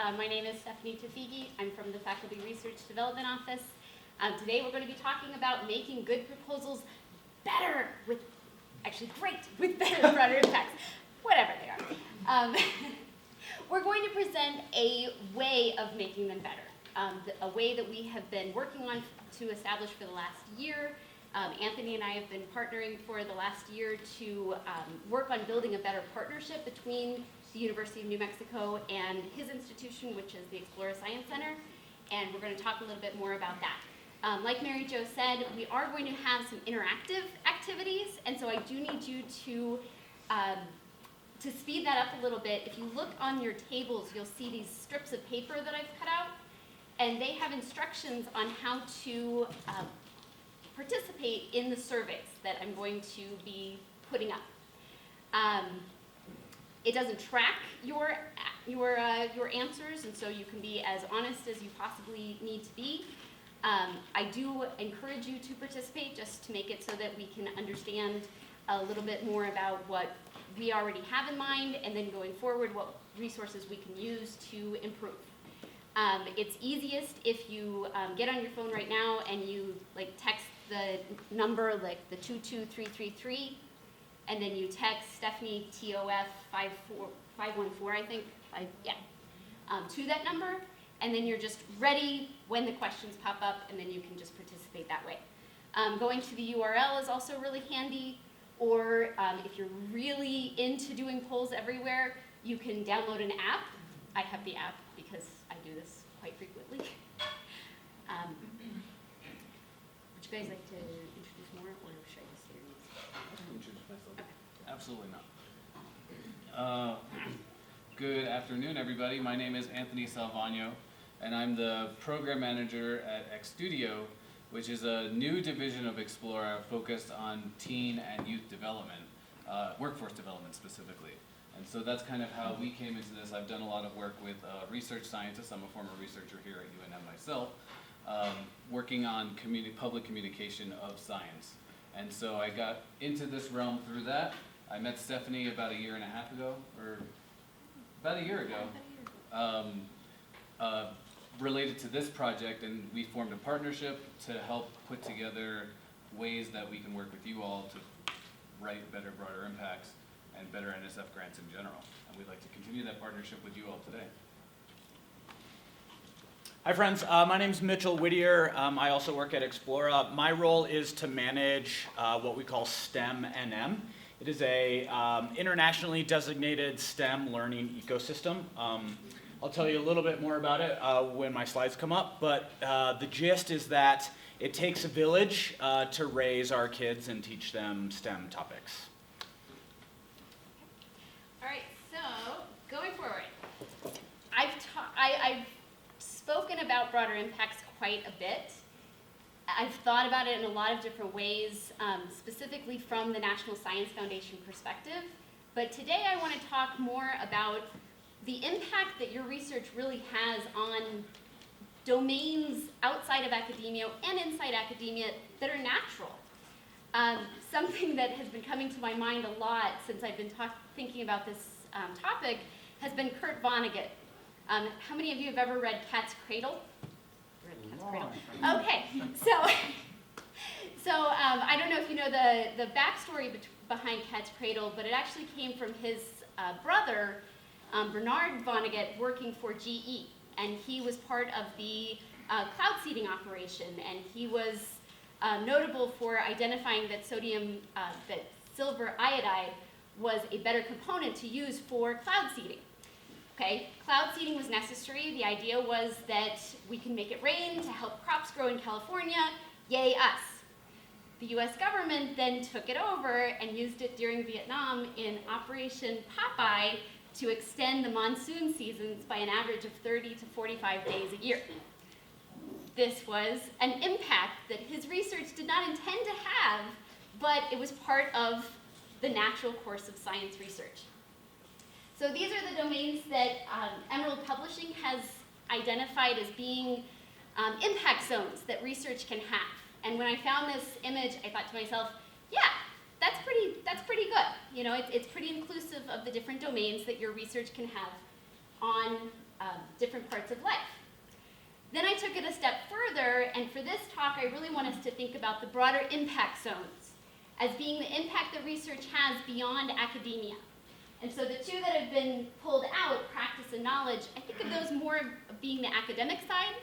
My name is Stephanie Tafigi. I'm from the Faculty Research Development Office. Today we're going to be talking about making good proposals better with, actually great, with better broader impacts, whatever they are. We're going to present a way of making them better, a way that we have been working on to establish for the last year. Anthony and I have been partnering for the last year to work on building a better partnership between the University of New Mexico and his institution, which is the Explora Science Center, and we're going to talk a little bit more about that. Like Mary Jo said, we are going to have some interactive activities, and so I do need you to speed that up a little bit. If you look on your tables, you'll see these strips of paper that I've cut out, and they have instructions on how to participate in the surveys that I'm going to be putting up. It doesn't track your answers, and so you can be as honest as you possibly need to be. I do encourage you to participate just to make it so that we can understand a little bit more about what we already have in mind, and then going forward, what resources we can use to improve. It's easiest if you get on your phone right now and you text the number, like the 22333, and then you text Stephanie TOF 514, I think, to that number, and then you're just ready when the questions pop up, and then you can just participate that way. Going to the URL is also really handy, or if you're really into doing polls everywhere, you can download an app. I have the app because I do this quite frequently. Would you guys like to introduce more, or should I just say your names? Introduce myself. Okay. Absolutely not. Good afternoon, everybody. My name is Anthony Salvagno, and I'm the program manager at XStudio, which is a new division of Explora focused on teen and youth development, workforce development specifically. And so that's kind of how we came into this. I've done a lot of work with research scientists. I'm a former researcher here at UNM myself, working on public communication of science. And so I got into this realm through that. I met Stephanie about a year and a half ago, or about a year ago, related to this project, and we formed a partnership to help put together ways that we can work with you all to write better, broader impacts and better NSF grants in general. And we'd like to continue that partnership with you all today. Hi friends, my name is Mitchell Whittier. I also work at Explora. My role is to manage what we call STEM NM. It is a internationally designated STEM learning ecosystem. I'll tell you a little bit more about it when my slides come up, but the gist is that it takes a village to raise our kids and teach them STEM topics. All right, so going forward, I've spoken about broader impacts quite a bit. I've thought about it in a lot of different ways, specifically from the National Science Foundation perspective. But today I want to talk more about the impact that your research really has on domains outside of academia and inside academia that are natural. Something that has been coming to my mind a lot since I've been thinking about this topic has been Kurt Vonnegut. How many of you have ever read Cat's Cradle? Okay, so I don't know if you know the backstory behind Cat's Cradle, but it actually came from his brother, Bernard Vonnegut, working for GE, and he was part of the cloud seeding operation, and he was notable for identifying that that silver iodide was a better component to use for cloud seeding. Okay, cloud seeding was necessary. The idea was that we can make it rain to help crops grow in California. Yay us. The US government then took it over and used it during Vietnam in Operation Popeye to extend the monsoon seasons by an average of 30 to 45 days a year. This was an impact that his research did not intend to have, but it was part of the natural course of science research. So these are the domains that Emerald Publishing has identified as being impact zones that research can have. And when I found this image, I thought to myself, yeah, that's pretty good. You know, it's pretty inclusive of the different domains that your research can have on different parts of life. Then I took it a step further, and for this talk, I really want us to think about the broader impact zones as being the impact that research has beyond academia. And so the two that have been pulled out, practice and knowledge, I think of those more being the academic side,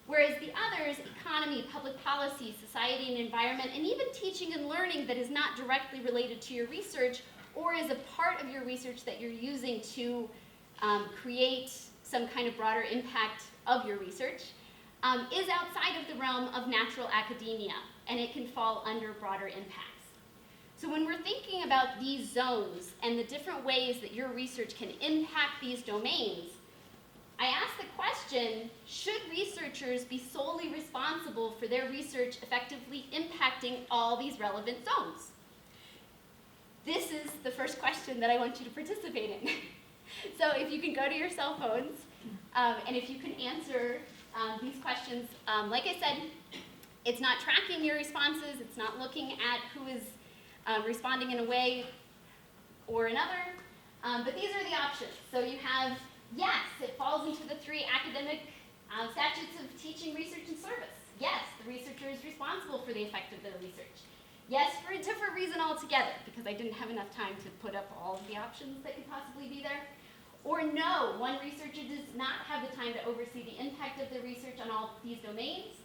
whereas the others, economy, public policy, society and environment, and even teaching and learning that is not directly related to your research or is a part of your research that you're using to create some kind of broader impact of your research, is outside of the realm of natural academia, and it can fall under broader impacts. So when we're thinking about these zones and the different ways that your research can impact these domains, I ask the question, should researchers be solely responsible for their research effectively impacting all these relevant zones? This is the first question that I want you to participate in. So if you can go to your cell phones, and if you can answer these questions, like I said, it's not tracking your responses, it's not looking at who is responding in a way or another, but these are the options. So you have, yes, it falls into the three academic statutes of teaching, research, and service. Yes, the researcher is responsible for the effect of their research. Yes, for a different reason altogether, because I didn't have enough time to put up all of the options that could possibly be there. Or no, one researcher does not have the time to oversee the impact of the research on all these domains.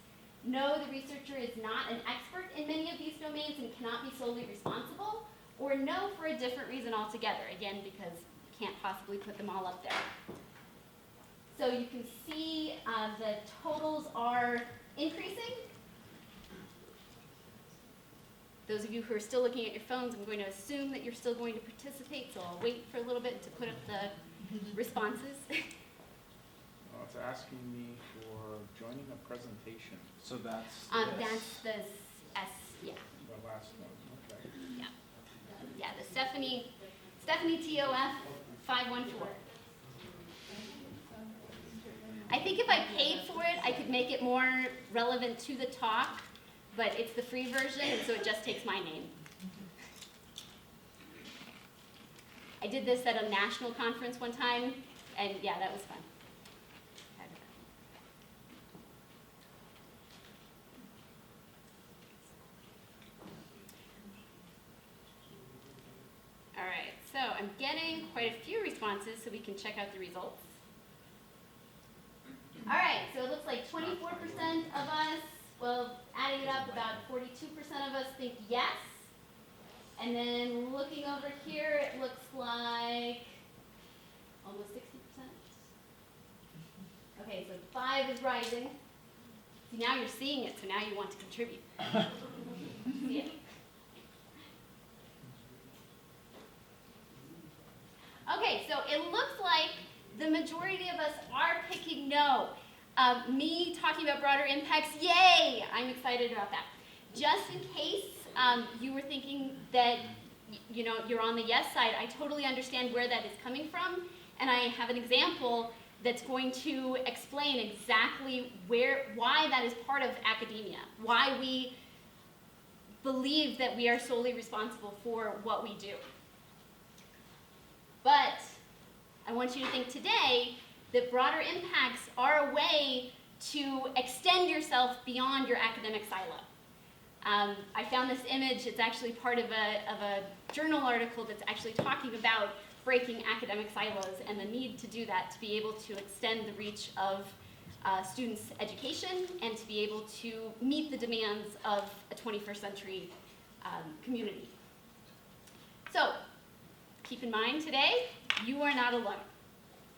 No, the researcher is not an expert in many of these domains and cannot be solely responsible. Or no, for a different reason altogether, again, because you can't possibly put them all up there. So you can see the totals are increasing. Those of you who are still looking at your phones, I'm going to assume that you're still going to participate, so I'll wait for a little bit to put up the responses. Well, it's asking me for joining a presentation, So that's That's the S, yeah, the last one, okay. yeah, the Stephanie TOF 514. I think if I paid for it, I could make it more relevant to the talk, but it's the free version, and so it just takes my name. I did this at a national conference one time, and yeah, that was fun. All right, so I'm getting quite a few responses, so we can check out the results. All right, so it looks like 24% of us, well, adding it up, about 42% of us think yes. And then looking over here, it looks like almost 60%. Okay, so 5 is rising. See, now you're seeing it, so now you want to contribute. See it? Okay, so it looks like the majority of us are picking no. Me talking about broader impacts, yay! I'm excited about that. Just in case you were thinking that you're on the yes side, I totally understand where that is coming from, and I have an example that's going to explain exactly why that is part of academia, why we believe that we are solely responsible for what we do. But I want you to think today that broader impacts are a way to extend yourself beyond your academic silo. I found this image, it's actually part of a journal article that's actually talking about breaking academic silos and the need to do that to be able to extend the reach of students' education and to be able to meet the demands of a 21st century community. So, keep in mind today, you are not alone.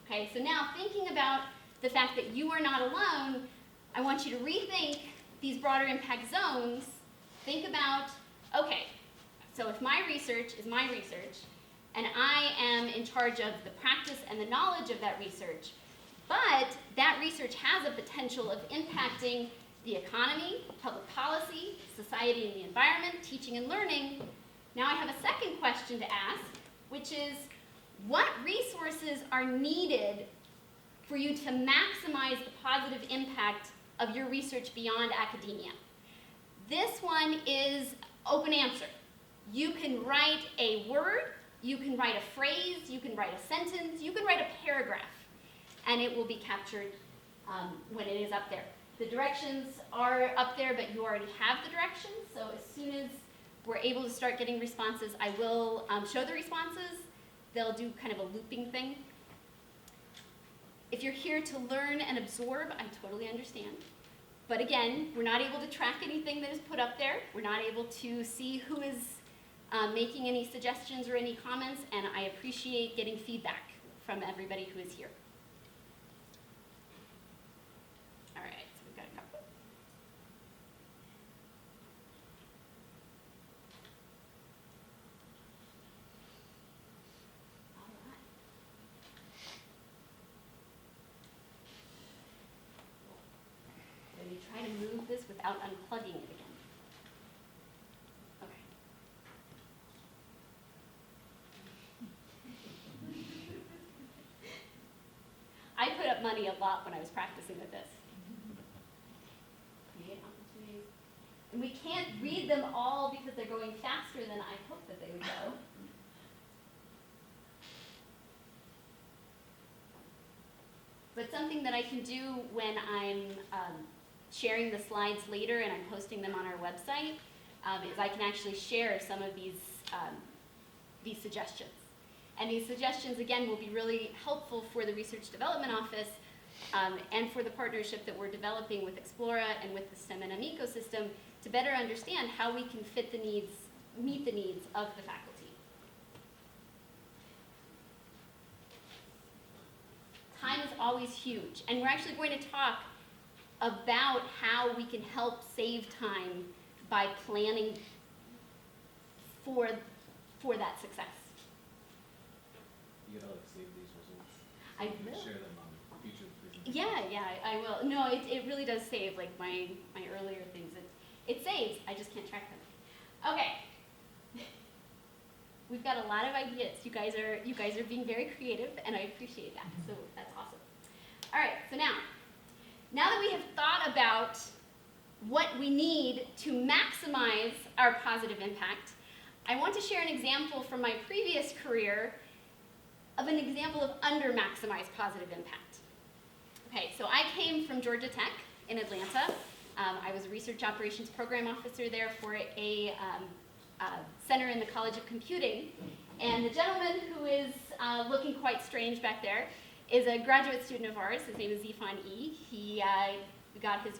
Okay, so now thinking about the fact that you are not alone, I want you to rethink these broader impact zones. Think about, okay, so if my research is my research, and I am in charge of the practice and the knowledge of that research, but that research has a potential of impacting the economy, public policy, society and the environment, teaching and learning, now I have a second question to ask, which is, what resources are needed for you to maximize the positive impact of your research beyond academia? This one is open answer. You can write a word, you can write a phrase, you can write a sentence, you can write a paragraph. and it will be captured when it is up there. The directions are up there, but you already have the directions, so as soon as we're able to start getting responses, I will show the responses. They'll do kind of a looping thing. If you're here to learn and absorb, I totally understand. But again, we're not able to track anything that is put up there. We're not able to see who is making any suggestions or any comments, and I appreciate getting feedback from everybody who is here. All right, so we've got a couple. All right. Let me try to move this without unplugging it again. Okay. I put up money a lot when I was practicing with this. Create opportunities. And we can't read them all because they're going faster than I hoped that they would go. But something that I can do when I'm sharing the slides later and I'm posting them on our website is I can actually share some of these suggestions. And these suggestions, again, will be really helpful for the Research Development Office and for the partnership that we're developing with Explora and with the STEM&M ecosystem to better understand how we can meet the needs of the faculty. Time is always huge, and we're actually going to talk about how we can help save time by planning for that success. You gotta like save these results. I You can will. share them on future presentations. Yeah, I will. No, it really does save, like my earlier things. It saves, I just can't track them. Okay. We've got a lot of ideas. You guys are being very creative, and I appreciate that. So that's awesome. All right, so now that we have thought about what we need to maximize our positive impact, I want to share an example from my previous career of an example of under-maximized positive impact. Okay, so I came from Georgia Tech in Atlanta. I was a research operations program officer there for a center in the College of Computing. And the gentleman who is looking quite strange back there is a graduate student of ours. His name is Zifan E. He got his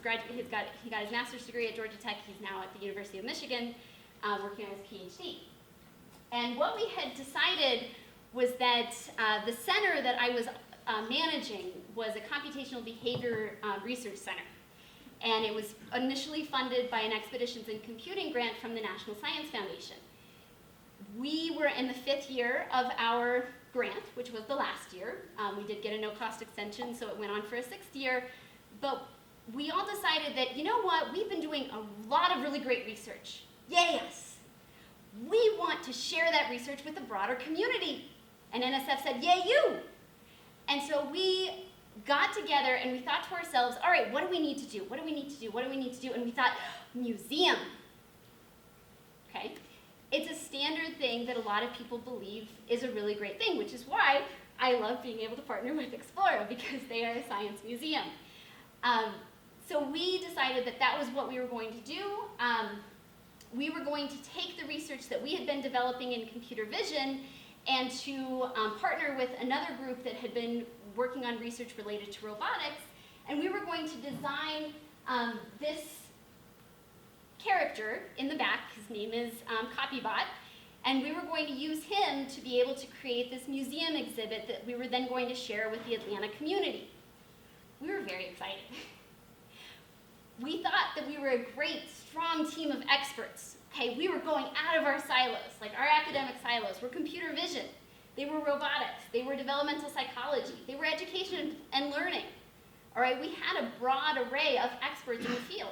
master's degree at Georgia Tech. He's now at the University of Michigan working on his PhD. And what we had decided was that the center that I was managing was a computational behavior research center. And it was initially funded by an Expeditions in Computing grant from the National Science Foundation. We were in the 5th year of our grant, which was the last year. We did get a no-cost extension, so it went on for a 6th year. But we all decided that, you know what, we've been doing a lot of really great research. Yay us! We want to share that research with the broader community. And NSF said, yay you! And so we got together and we thought to ourselves, all right, what do we need to do? What do we need to do? What do we need to do? And we thought, museum. Okay? It's a standard thing that a lot of people believe is a really great thing, which is why I love being able to partner with Explora, because they are a science museum. So we decided that that was what we were going to do. We were going to take the research that we had been developing in computer vision and to partner with another group that had been working on research related to robotics, and we were going to design this character in the back. His name is Copybot, and we were going to use him to be able to create this museum exhibit that we were then going to share with the Atlanta community. We were very excited. We thought that we were a great, strong team of experts. Okay, we were going out of our silos, like our academic silos. We're computer vision. They were robotics. They were developmental psychology. They were education and learning. All right, we had a broad array of experts in the field.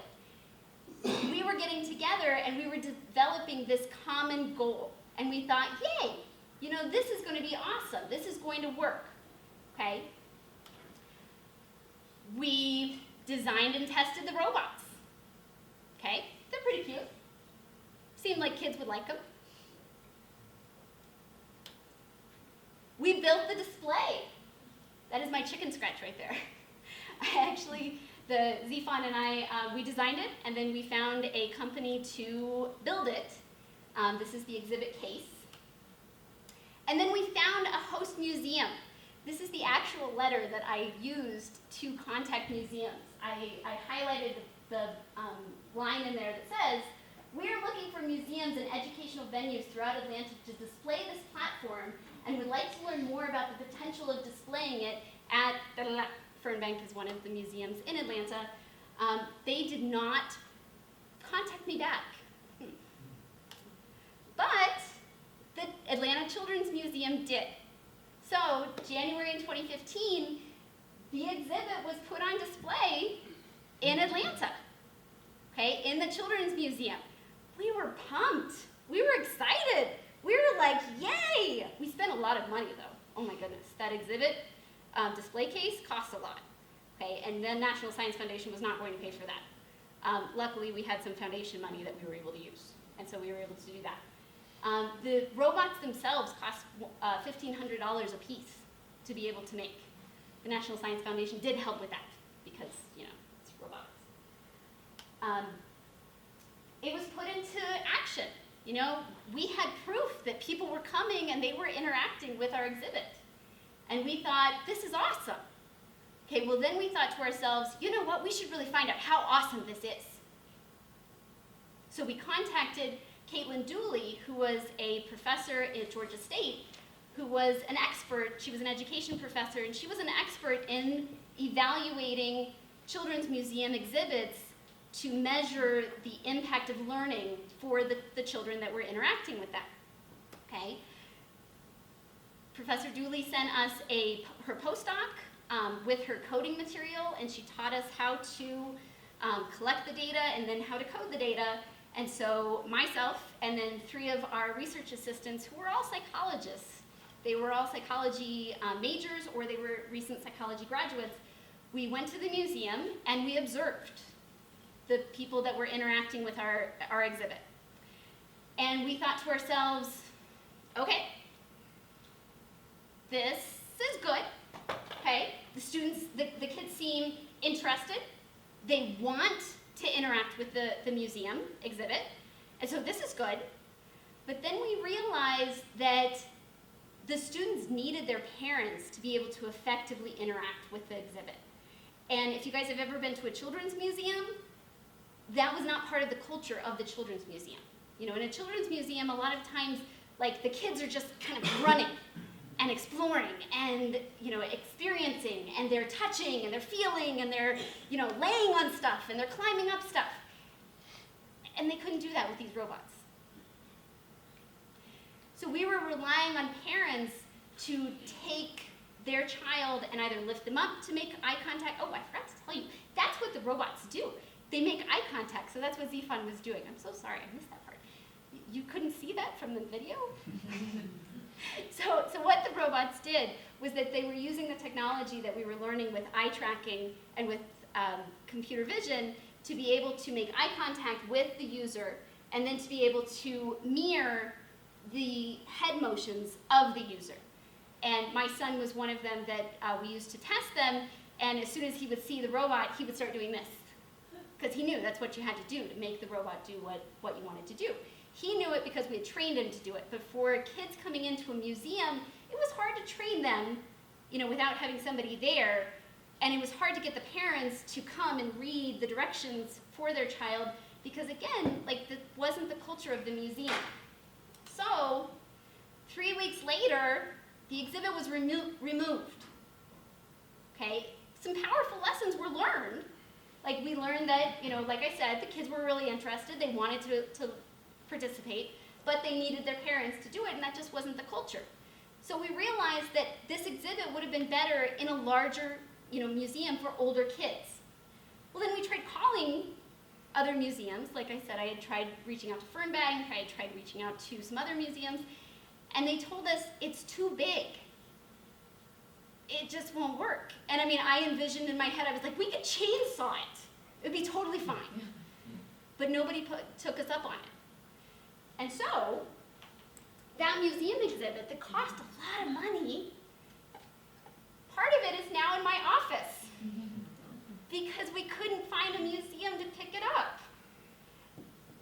We were getting together and we were developing this common goal. And we thought, yay, you know, this is going to be awesome. This is going to work. Okay? We designed and tested the robots. Okay? They're pretty cute. Seemed like kids would like them. We built the display that That is my chicken scratch right there. The Zfon and I, we designed it, and then we found a company to build it. This is the exhibit case. And then we found a host museum. This is the actual letter that I used to contact museums. I highlighted the line in there that says, "We're looking for museums and educational venues throughout Atlanta to display this platform and would like to learn more about the potential of displaying it at Fernbank is one of the museums in Atlanta." They did not contact me back. But the Atlanta Children's Museum did. So January in 2015, the exhibit was put on display in Atlanta, okay, in the Children's Museum. We were pumped. We were excited. We were like, yay! We spent a lot of money though. Oh my goodness, that exhibit display case costs a lot, okay, and the National Science Foundation was not going to pay for that. Luckily, we had some foundation money that we were able to use, and so we were able to do that. The robots themselves cost $1,500 a piece to be able to make. The National Science Foundation did help with that because, you know, it's robotics. It was put into action. You know, we had proof that people were coming and they were interacting with our exhibit. And we thought, this is awesome. Okay, well then we thought to ourselves, you know what, we should really find out how awesome this is. So we contacted Caitlin Dooley, who was a professor at Georgia State, who was an expert. She was an education professor, and she was an expert in evaluating children's museum exhibits to measure the impact of learning for the children that were interacting with them, okay? Professor Dooley sent us her postdoc with her coding material, and she taught us how to collect the data and then how to code the data. And so myself and then 3 of our research assistants, who were all psychologists, they were all psychology majors or they were recent psychology graduates, we went to the museum and we observed the people that were interacting with our exhibit. And we thought to ourselves, okay, this is good, okay? The students, the kids seem interested. They want to interact with the museum exhibit, and so this is good. But then we realized that the students needed their parents to be able to effectively interact with the exhibit. And if you guys have ever been to a children's museum, that was not part of the culture of the children's museum. You know, in a children's museum, a lot of times, like, the kids are just kind of running and exploring and, you know, experiencing, and they're touching and they're feeling and they're, you know, laying on stuff and they're climbing up stuff. And they couldn't do that with these robots. So we were relying on parents to take their child and either lift them up to make eye contact. Oh, I forgot to tell you, that's what the robots do. They make eye contact, so that's what Zfon was doing. I'm so sorry, I missed that part. You couldn't see that from the video? So what the robots did was that they were using the technology that we were learning with eye tracking and with computer vision to be able to make eye contact with the user and then to be able to mirror the head motions of the user. And my son was one of them that we used to test them, and as soon as he would see the robot, he would start doing this. Because he knew that's what you had to do to make the robot do what you wanted to do. He knew it because we had trained him to do it. But for kids coming into a museum, it was hard to train them, you know, without having somebody there. And it was hard to get the parents to come and read the directions for their child because, again, like, that wasn't the culture of the museum. So 3 weeks later, the exhibit was removed. Okay? Some powerful lessons were learned. Like, we learned that, you know, like I said, the kids were really interested. They wanted to participate, but they needed their parents to do it, and that just wasn't the culture. So we realized that this exhibit would have been better in a larger, you know, museum for older kids. Well, then we tried calling other museums. Like I said, I had tried reaching out to Fernbank, I had tried reaching out to some other museums, and they told us it's too big. It just won't work. And I mean, I envisioned in my head, I was like, we could chainsaw it. It would be totally fine. But nobody took us up on it. And so, that museum exhibit that cost a lot of money, part of it is now in my office because we couldn't find a museum to pick it up.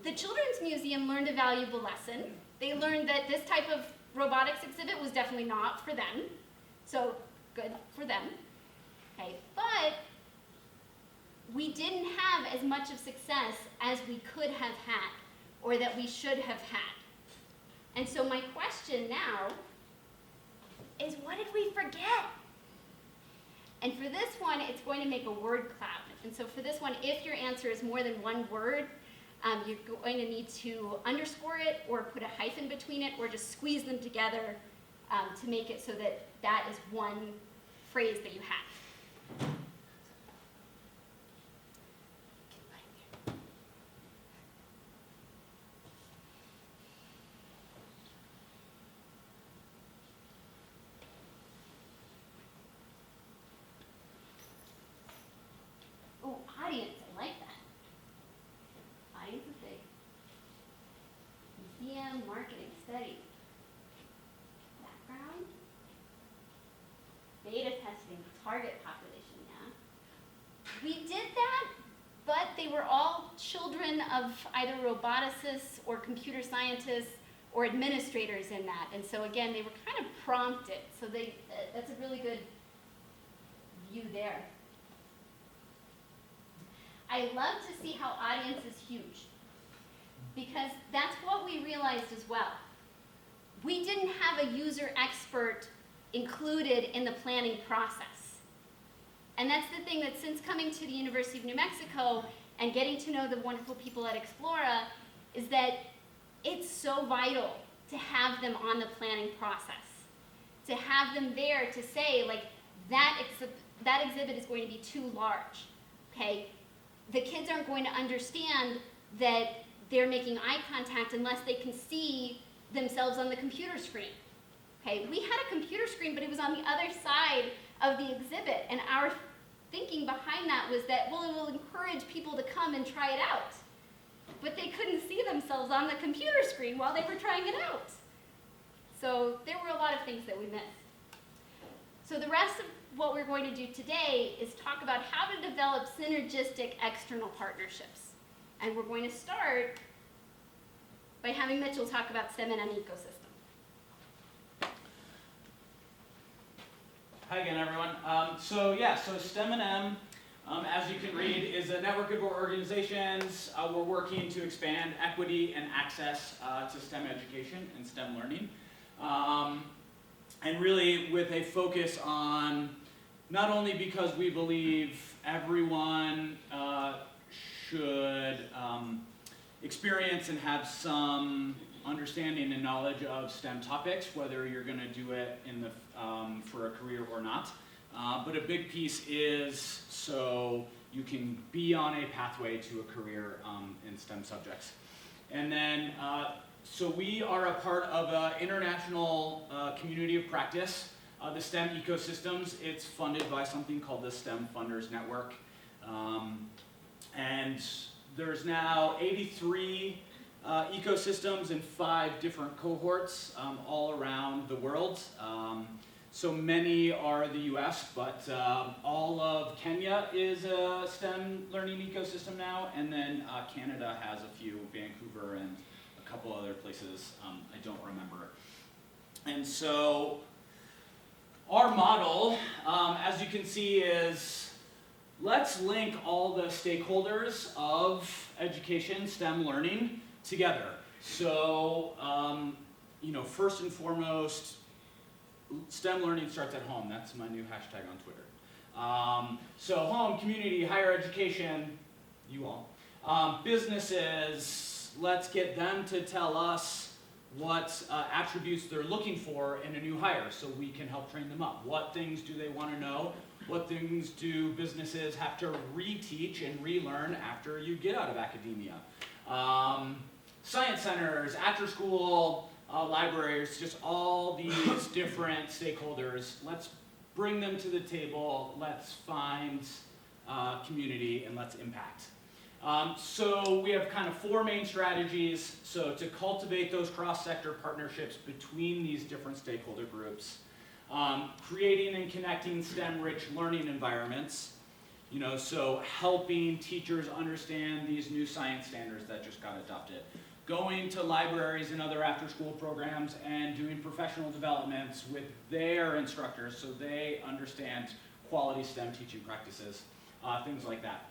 The Children's Museum learned a valuable lesson. They learned that this type of robotics exhibit was definitely not for them, so good for them. Okay, but we didn't have as much of success as we could have had, or that we should have had. And so my question now is, what did we forget? And for this one, it's going to make a word cloud. And so for this one, if your answer is more than one word, you're going to need to underscore it or put a hyphen between it or just squeeze them together to make it so that that is one phrase that you have. Oh, audience, I like that. Audience is big. Museum, marketing, study. Background. Beta testing, target population, yeah. We did that, but they were all children of either roboticists or computer scientists or administrators in that. And so again, they were kind of prompted. So that's a really good view there. I love to see how audience is huge, because that's what we realized as well. We didn't have a user expert included in the planning process. And that's the thing that since coming to the University of New Mexico and getting to know the wonderful people at Explora is that it's so vital to have them on the planning process, to have them there to say, like, that exhibit is going to be too large, okay? The kids aren't going to understand that they're making eye contact unless they can see themselves on the computer screen. Okay, we had a computer screen, but it was on the other side of the exhibit, and our thinking behind that was that, well, it will encourage people to come and try it out. But they couldn't see themselves on the computer screen while they were trying it out. So there were a lot of things that we missed. So the rest of what we're going to do today is talk about how to develop synergistic external partnerships. And we're going to start by having Mitchell talk about STEM&M ecosystem. Hi again, everyone. So STEM&M, as you can read, is a network of organizations. We're working to expand equity and access to STEM education and STEM learning. And really with a focus on not only because we believe everyone should experience and have some understanding and knowledge of STEM topics, whether you're going to do it in the, for a career or not. But a big piece is so you can be on a pathway to a career in STEM subjects. And then, so we are a part of an international community of practice. The STEM ecosystems, it's funded by something called the STEM Funders Network. And there's now 83 ecosystems in 5 different cohorts all around the world. So many are the US, but all of Kenya is a STEM learning ecosystem now, and then Canada has a few, Vancouver and a couple other places I don't remember. And so our model, as you can see, is let's link all the stakeholders of education, STEM learning, together. So, first and foremost, STEM learning starts at home. That's my new hashtag on Twitter. So home, community, higher education, you all. Businesses, let's get them to tell us what attributes they're looking for in a new hire so we can help train them up. What things do they want to know? What things do businesses have to reteach and relearn after you get out of academia? Science centers, after school, libraries, just all these different stakeholders. Let's bring them to the table, let's find community, and let's impact. So we have kind of 4 main strategies. So to cultivate those cross-sector partnerships between these different stakeholder groups. Creating and connecting STEM-rich learning environments, so helping teachers understand these new science standards that just got adopted. Going to libraries and other after-school programs and doing professional developments with their instructors so they understand quality STEM teaching practices, things like that.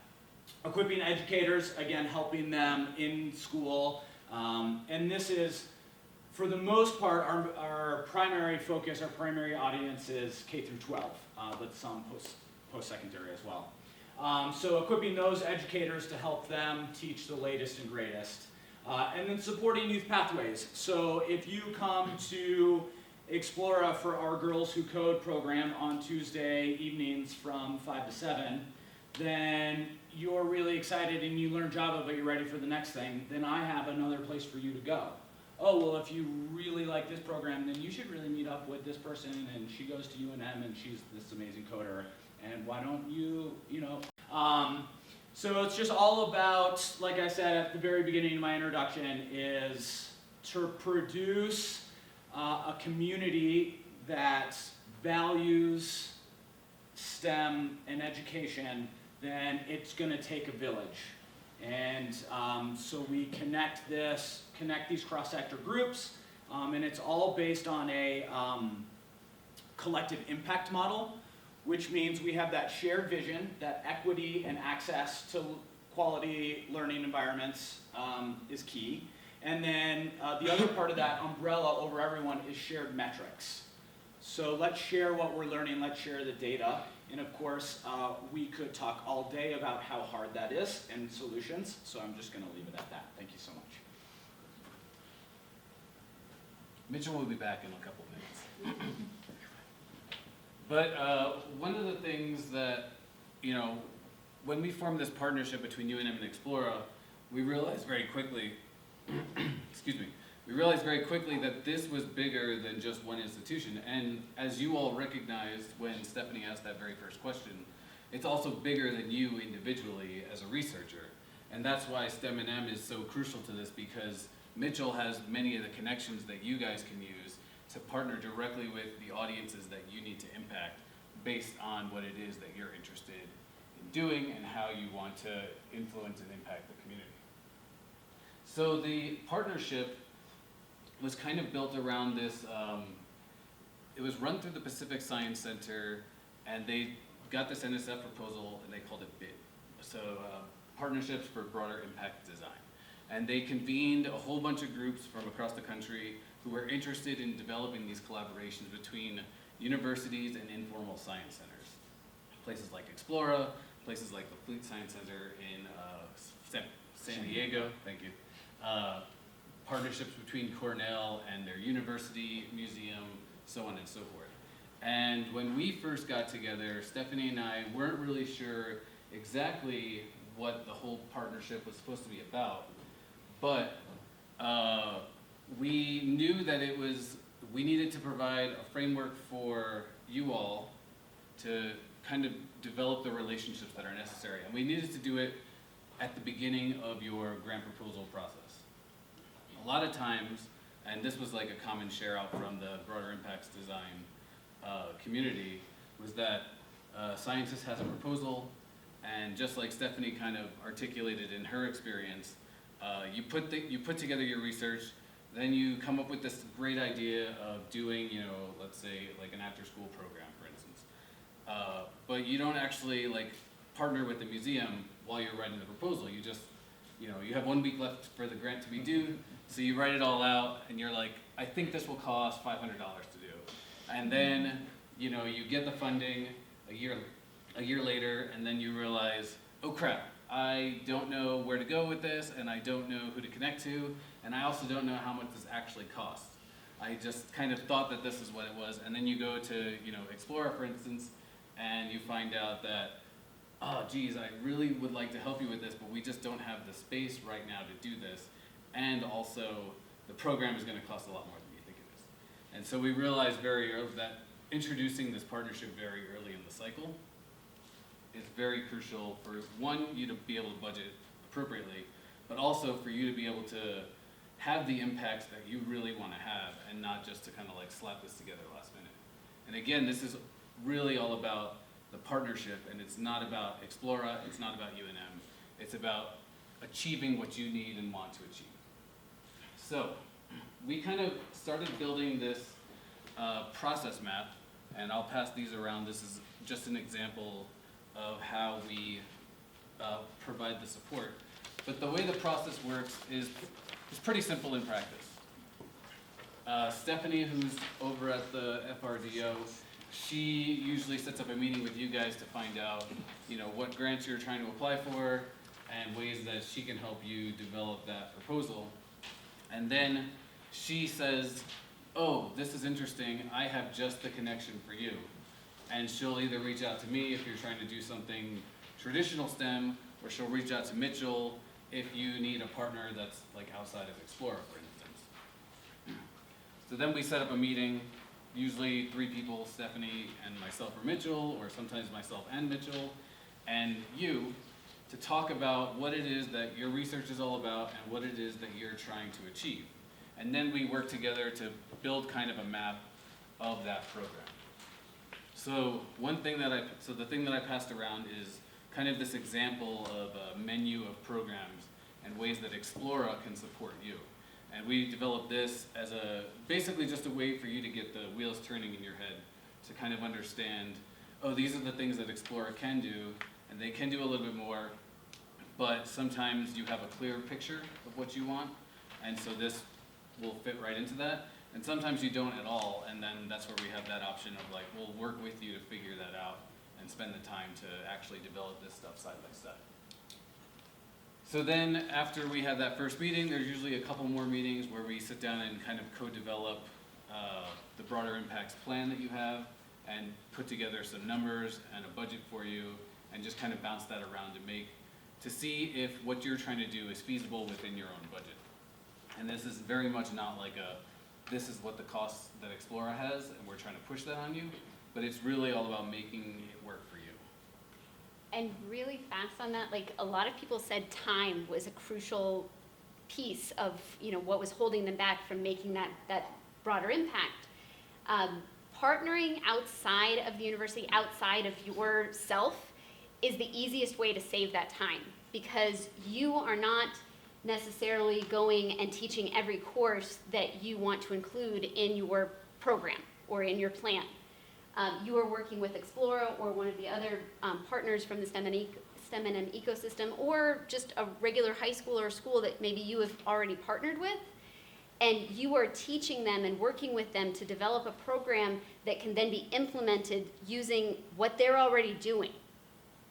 Equipping educators, again, helping them in school, and this is, for the most part, our primary focus, our primary audience is K through 12, but some post-secondary as well. So equipping those educators to help them teach the latest and greatest. And then supporting youth pathways. So if you come to Explora for our Girls Who Code program on Tuesday evenings from 5 to 7, then you're really excited and you learn Java but you're ready for the next thing, then I have another place for you to go. Oh, well, if you really like this program, then you should really meet up with this person, and she goes to UNM and she's this amazing coder, and why don't you, So it's just all about, like I said at the very beginning of my introduction, is to produce a community that values STEM and education, then it's going to take a village. And so we connect these cross-sector groups, and it's all based on a collective impact model, which means we have that shared vision that equity and access to quality learning environments is key. And then the other part of that umbrella over everyone is shared metrics. So let's share what we're learning, let's share the data. And of course, we could talk all day about how hard that is and solutions, so I'm just gonna leave it at that. Thank you so much. Mitchell will be back in a couple minutes. But one of the things that, when we formed this partnership between UNM and Explora, we realized very quickly, that this was bigger than just one institution. And as you all recognized when Stephanie asked that very first question, it's also bigger than you individually as a researcher. And that's why STEM&M is so crucial to this, because Mitchell has many of the connections that you guys can use to partner directly with the audiences that you need to impact based on what it is that you're interested in doing and how you want to influence and impact the community. So the partnership was kind of built around this, it was run through the Pacific Science Center, and they got this NSF proposal and they called it BID. So Partnerships for Broader Impact Design. And they convened a whole bunch of groups from across the country who were interested in developing these collaborations between universities and informal science centers. Places like Explora, places like the Fleet Science Center in San Diego, thank you. Partnerships between Cornell and their university, museum, so on and so forth. And when we first got together, Stephanie and I weren't really sure exactly what the whole partnership was supposed to be about, but we knew that we needed to provide a framework for you all to kind of develop the relationships that are necessary. And we needed to do it at the beginning of your grant proposal process. A lot of times, and this was like a common share out from the Broader Impacts Design community, was that a scientist has a proposal, and just like Stephanie kind of articulated in her experience, you put together your research, then you come up with this great idea of doing, let's say like an after-school program, for instance. But you don't actually like partner with the museum while you're writing the proposal. You just, you have 1 week left for the grant to be due, so you write it all out, and you're like, I think this will cost $500 to do. And then, you get the funding a year later, and then you realize, oh crap, I don't know where to go with this, and I don't know who to connect to, and I also don't know how much this actually costs. I just kind of thought that this is what it was, and then you go to, Explora, for instance, and you find out that, oh geez, I really would like to help you with this, but we just don't have the space right now to do this, and also the program is going to cost a lot more than you think it is. And so we realized very early that introducing this partnership very early in the cycle is very crucial for, one, you to be able to budget appropriately, but also for you to be able to have the impacts that you really want to have, and not just to kind of like slap this together last minute. And again, this is really all about the partnership, and it's not about Explora, it's not about UNM. It's about achieving what you need and want to achieve. So, we kind of started building this process map, and I'll pass these around. This is just an example of how we provide the support. But the way the process works is pretty simple in practice. Stephanie, who's over at the FRDO, she usually sets up a meeting with you guys to find out, what grants you're trying to apply for and ways that she can help you develop that proposal. And then she says, oh, this is interesting, I have just the connection for you. And she'll either reach out to me if you're trying to do something traditional STEM, or she'll reach out to Mitchell if you need a partner that's like outside of Explora, for instance. So then we set up a meeting, usually 3 people, Stephanie and myself or Mitchell, or sometimes myself and Mitchell, and you, to talk about what it is that your research is all about and what it is that you're trying to achieve. And then we work together to build kind of a map of that program. So the thing that I passed around is kind of this example of a menu of programs and ways that Explora can support you. And we developed this as basically just a way for you to get the wheels turning in your head, to kind of understand, oh, these are the things that Explora can do, and they can do a little bit more, but sometimes you have a clear picture of what you want, and so this will fit right into that. And sometimes you don't at all, and then that's where we have that option of like, we'll work with you to figure that out and spend the time to actually develop this stuff side by side. So then after we have that first meeting, there's usually a couple more meetings where we sit down and kind of co-develop the broader impacts plan that you have and put together some numbers and a budget for you and just kind of bounce that around to see if what you're trying to do is feasible within your own budget. And this is very much not like this is what the cost that Explora has and we're trying to push that on you, but it's really all about making it work for you. And really fast on that, like a lot of people said time was a crucial piece of what was holding them back from making that broader impact. Partnering outside of the university, outside of yourself, is the easiest way to save that time, because you are not necessarily going and teaching every course that you want to include in your program or in your plan. You are working with Explora or one of the other partners from the STEM&M ecosystem, or just a regular high school or school that maybe you have already partnered with, and you are teaching them and working with them to develop a program that can then be implemented using what they're already doing.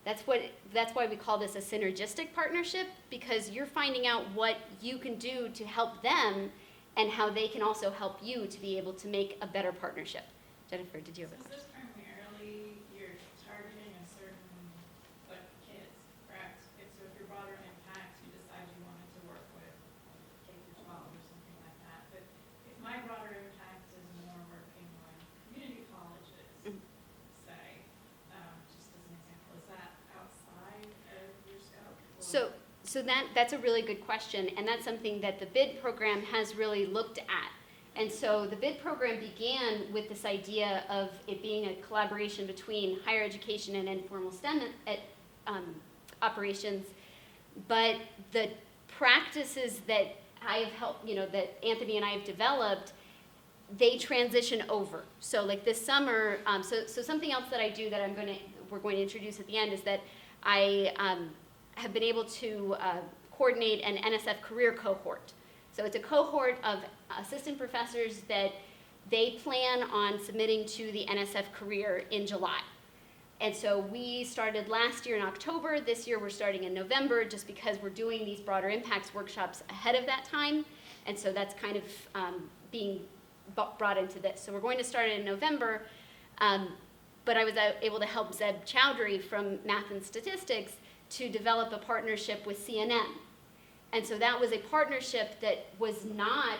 That's why we call this a synergistic partnership, because you're finding out what you can do to help them and how they can also help you to be able to make a better partnership. Jennifer, did you have a So is this primarily you're targeting a certain kids, correct? If your broader impact, you decide you wanted to work with K through 12 or something like that. But if my broader impact is more working on community colleges, say, just as an example, is that outside of your scope? So that's a really good question, and that's something that the BID program has really looked at. And so the BID program began with this idea of it being a collaboration between higher education and informal STEM operations, but the practices that I have helped, that Anthony and I have developed, they transition over. So like this summer, so something else that I do that we're going to introduce at the end is that I have been able to coordinate an NSF career cohort. So it's a cohort of assistant professors that they plan on submitting to the NSF career in July. And so we started last year in October. This year we're starting in November, just because we're doing these broader impacts workshops ahead of that time. And so that's kind of being brought into this. So we're going to start it in November. But I was able to help Zeb Chowdhury from Math and Statistics to develop a partnership with CNM. And so that was a partnership that was not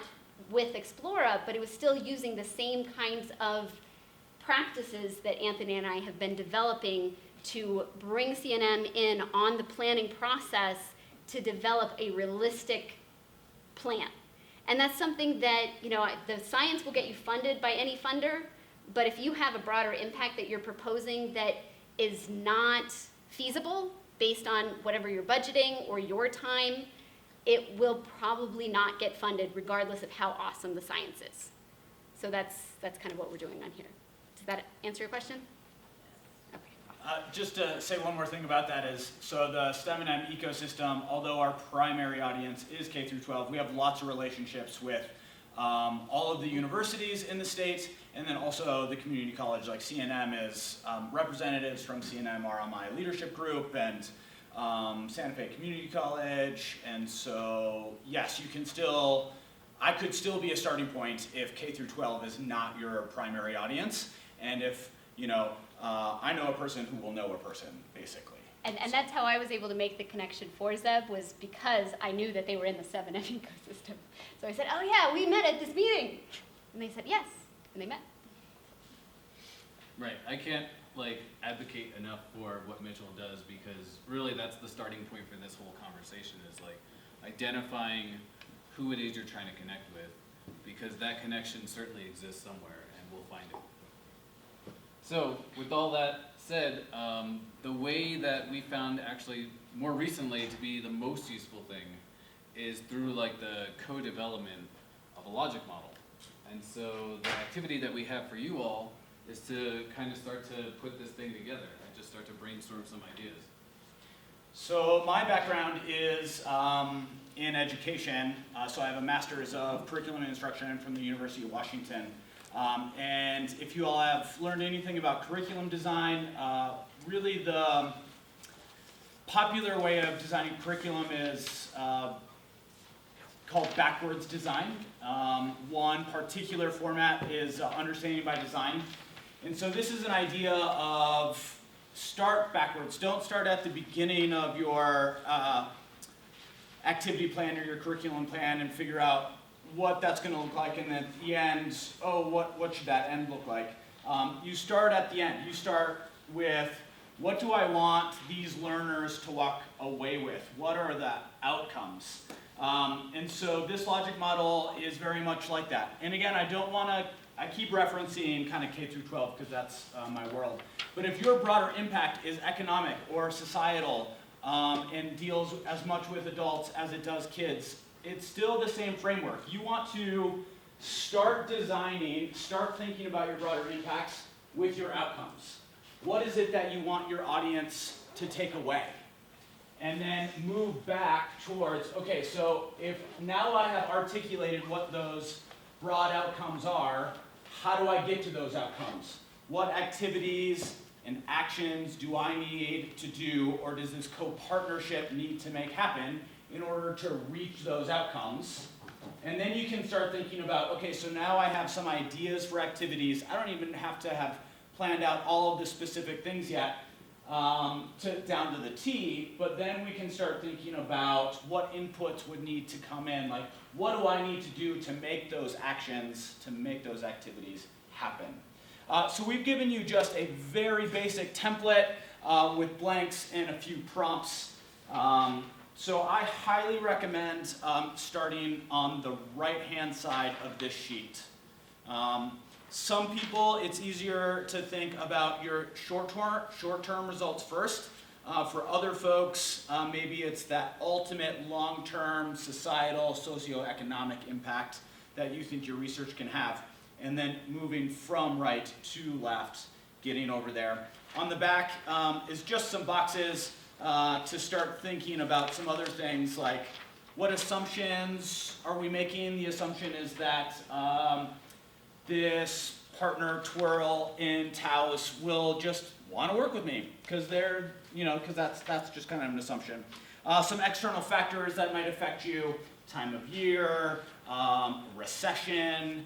with Explora, but it was still using the same kinds of practices that Anthony and I have been developing to bring CNM in on the planning process to develop a realistic plan. And that's something that, the science will get you funded by any funder, But if you have a broader impact that you're proposing that is not feasible based on whatever you're budgeting or your time, it will probably not get funded regardless of how awesome the science is. So that's kind of what we're doing on here. Does that answer your question? Okay. Just to say one more thing about that is, so the STEM and M ecosystem, although our primary audience is K through 12, we have lots of relationships with all of the universities in the state, and then also the community college, like CNM is representatives from CNM are on my leadership group, and Santa Fe Community College, and so yes, you can still, I could still be a starting point if K through 12 is not your primary audience, and if, you know, I know a person who will know a person, basically. And that's how I was able to make the connection for Zeb, was because I knew that they were in the 7M ecosystem. So I said, oh yeah, we met at this meeting. And they said, yes, and they met. Right, I can't like advocate enough for what Mitchell does, because really that's the starting point for this whole conversation, is like identifying who it is you're trying to connect with, because that connection certainly exists somewhere and we'll find it. So with all that said, the way that we found actually more recently to be the most useful thing is through like the co-development of a logic model. And so the activity that we have for you all is to kind of start to put this thing together and just start to brainstorm some ideas. So my background is in education. So I have a master's of curriculum and instruction from the University of Washington. And if you all have learned anything about curriculum design, really the popular way of designing curriculum is called backwards design. One particular format is understanding by design. And so this is an idea of start backwards. Don't start at the beginning of your activity plan or your curriculum plan and figure out what that's going to look like, and at the end, oh, what should that end look like? You start at the end. You start with, what do I want these learners to walk away with? What are the outcomes? And so this logic model is very much like that. And again, I keep referencing kind of K through 12 because that's my world. But if your broader impact is economic or societal and deals as much with adults as it does kids, it's still the same framework. You want to start designing, start thinking about your broader impacts with your outcomes. What is it that you want your audience to take away? And then move back towards, okay, so if now I have articulated what those broad outcomes are, how do I get to those outcomes? What activities and actions do I need to do, or does this co-partnership need to make happen in order to reach those outcomes? And then you can start thinking about, okay, so now I have some ideas for activities. I don't even have to have planned out all of the specific things yet down to the T, but then we can start thinking about what inputs would need to come in, like what do I need to do to make those actions, to make those activities happen. So we've given you just a very basic template with blanks and a few prompts. So I highly recommend starting on the right-hand side of this sheet. Some people, it's easier to think about your short-term results first. For other folks, maybe it's that ultimate long-term societal, socioeconomic impact that you think your research can have. And then moving from right to left, getting over there. On the back is just some boxes to start thinking about some other things, like what assumptions are we making? The assumption is that this partner twirl in Taos will just want to work with me because they're, because that's just kind of an assumption. Some external factors that might affect you: time of year, recession,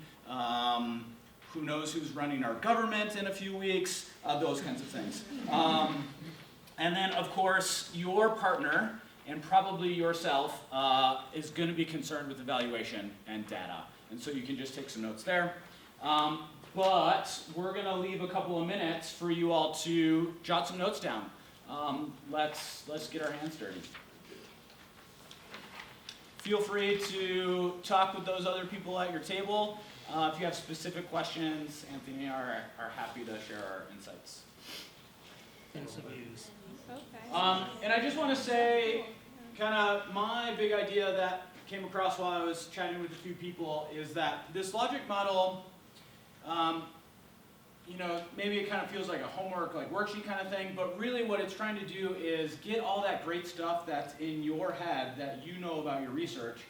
who knows who's running our government in a few weeks, those kinds of things. And then, of course, your partner, and probably yourself, is going to be concerned with evaluation and data. And so you can just take some notes there. But we're going to leave a couple of minutes for you all to jot some notes down. Let's get our hands dirty. feel free to talk with those other people at your table. If you have specific questions, Anthony and I are happy to share our insights. And I just want to say, kind of my big idea that came across while I was chatting with a few people is that this logic model, maybe it kind of feels like a homework, like worksheet kind of thing, but really what it's trying to do is get all that great stuff that's in your head that you know about your research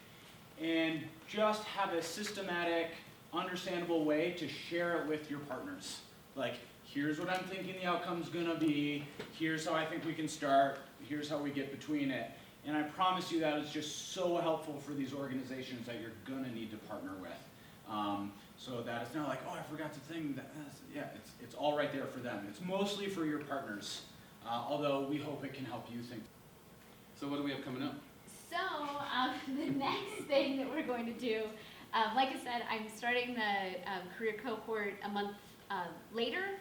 and just have a systematic, understandable way to share it with your partners. Like, here's what I'm thinking the outcome's gonna be, here's how I think we can start, here's how we get between it. And I promise you that is just so helpful for these organizations that you're gonna need to partner with. So that it's not like, oh, I forgot to think that, it's all right there for them. It's mostly for your partners, although we hope it can help you think. So what do we have coming up? So the next thing that we're going to do, like I said, I'm starting the career cohort a month later,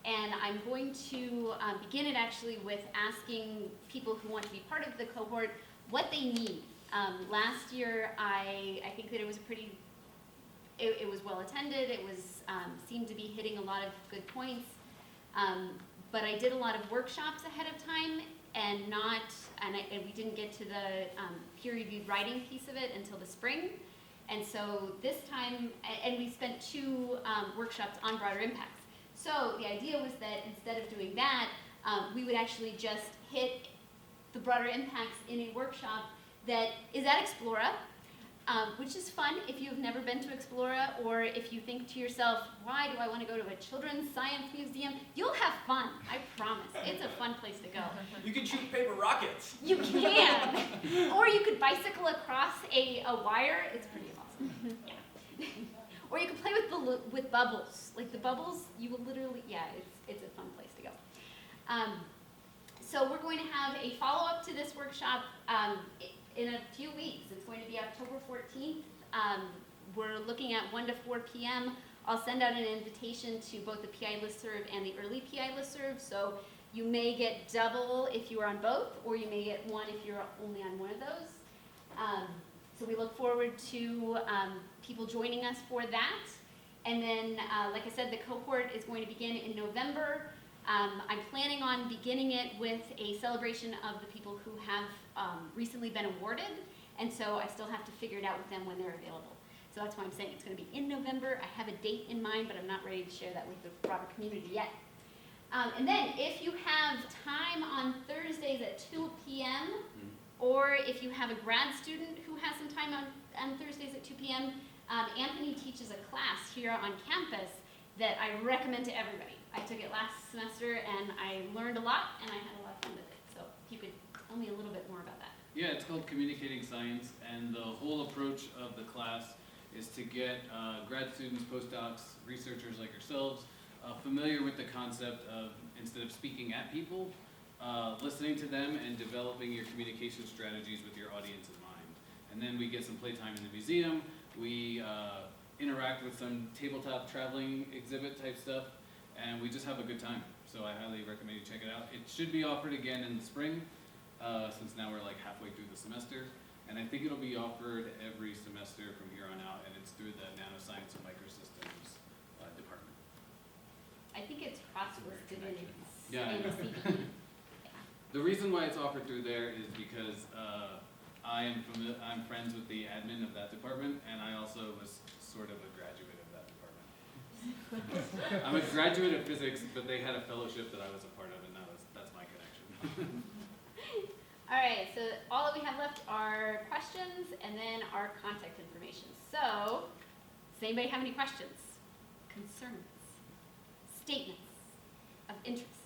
and I'm going to begin it actually with asking people who want to be part of the cohort what they need. Last year, I think that it was it was well attended. It was seemed to be hitting a lot of good points, but I did a lot of workshops ahead of time, and we didn't get to the peer-reviewed writing piece of it until the spring. And so this time, and we spent 2 workshops on broader impacts. So the idea was that instead of doing that, we would actually just hit the broader impacts in a workshop that is at Explora, which is fun if you've never been to Explora, or if you think to yourself, why do I want to go to a children's science museum? You'll have fun, I promise. It's a fun place to go. You can shoot paper rockets. You can! Or you could bicycle across a wire. It's pretty awesome. Yeah. Or you can play with bubbles. Like the bubbles, you will literally, it's a fun place to go. So we're going to have a follow-up to this workshop in a few weeks. It's going to be October 14th. We're looking at 1 to 4 p.m. I'll send out an invitation to both the PI listserv and the early PI listserv. So you may get double if you are on both, or you may get 1 if you're only on one of those. So we look forward to people joining us for that. And then, like I said, the cohort is going to begin in November. I'm planning on beginning it with a celebration of the people who have recently been awarded, and so I still have to figure it out with them when they're available. So that's why I'm saying it's going to be in November. I have a date in mind, but I'm not ready to share that with the broader community yet. And then if you have time on Thursdays at 2 p.m., or if you have a grad student who has some time on Thursdays at 2 p.m., Anthony teaches a class here on campus that I recommend to everybody. I took it last semester, and I learned a lot, and I had a lot of fun with it. So if you could tell me a little bit more about that. Yeah, it's called Communicating Science, and the whole approach of the class is to get grad students, postdocs, researchers like yourselves familiar with the concept of, instead of speaking at people, listening to them and developing your communication strategies with your audience in mind. And then we get some playtime in the museum. We interact with some tabletop traveling exhibit type stuff, and we just have a good time. So I highly recommend you check it out. It should be offered again in the spring, since now we're like halfway through the semester. And I think it'll be offered every semester from here on out, and it's through the Nanoscience and Microsystems department. I think it's cross-listed in Yeah, I know. CBE. The reason why it's offered through there is because I'm friends with the admin of that department, and I also was sort of a graduate of that department. I'm a graduate of physics, but they had a fellowship that I was a part of, and that's my connection. All right, so all that we have left are questions and then our contact information. So, does anybody have any questions, concerns, statements of interest?